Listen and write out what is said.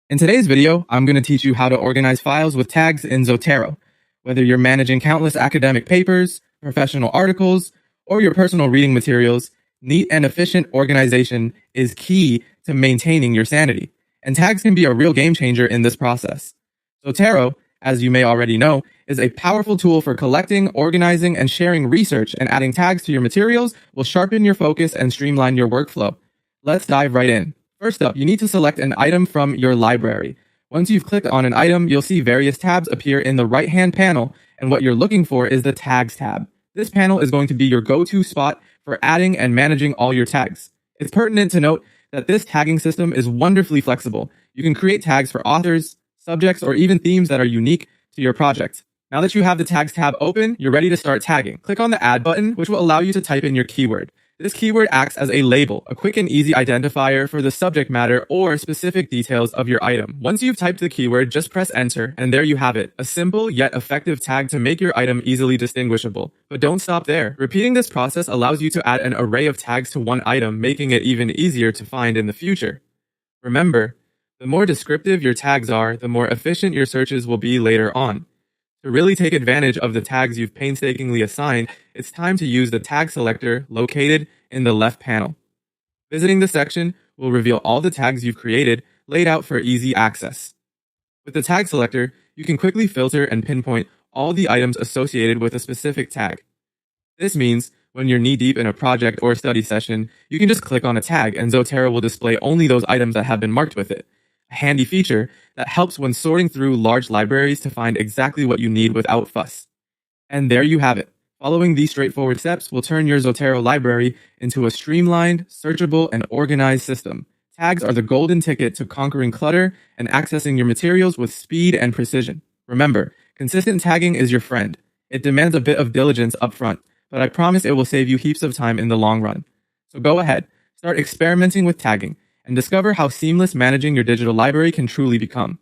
In today's video, I'm going to teach you how to organize files with tags in Zotero. Whether you're managing countless academic papers, professional articles, or your personal reading materials, neat and efficient organization is key to maintaining your sanity. And tags can be a real game changer in this process. Zotero, as you may already know, is a powerful tool for collecting, organizing, and sharing research, and adding tags to your materials will sharpen your focus and streamline your workflow. Let's dive right in. First up, you need to select an item from your library. Once you've clicked on an item, you'll see various tabs appear in the right-hand panel, and what you're looking for is the Tags tab. This panel is going to be your go-to spot for adding and managing all your tags. It's pertinent to note that this tagging system is wonderfully flexible. You can create tags for authors, subjects, or even themes that are unique to your project. Now that you have the Tags tab open, you're ready to start tagging. Click on the Add button, which will allow you to type in your keyword. This keyword acts as a label, a quick and easy identifier for the subject matter or specific details of your item. Once you've typed the keyword, just press enter, and there you have it, a simple yet effective tag to make your item easily distinguishable. But don't stop there. Repeating this process allows you to add an array of tags to one item, making it even easier to find in the future. Remember, the more descriptive your tags are, the more efficient your searches will be later on. To really take advantage of the tags you've painstakingly assigned, it's time to use the tag selector located in the left panel. Visiting the section will reveal all the tags you've created, laid out for easy access. With the tag selector, you can quickly filter and pinpoint all the items associated with a specific tag. This means when you're knee-deep in a project or study session, you can just click on a tag and Zotero will display only those items that have been marked with it. A handy feature that helps when sorting through large libraries to find exactly what you need without fuss. And there you have it. Following these straightforward steps will turn your Zotero library into a streamlined, searchable, and organized system. Tags are the golden ticket to conquering clutter and accessing your materials with speed and precision. Remember, consistent tagging is your friend. It demands a bit of diligence upfront, but I promise it will save you heaps of time in the long run. So go ahead, start experimenting with tagging, and discover how seamless managing your digital library can truly become.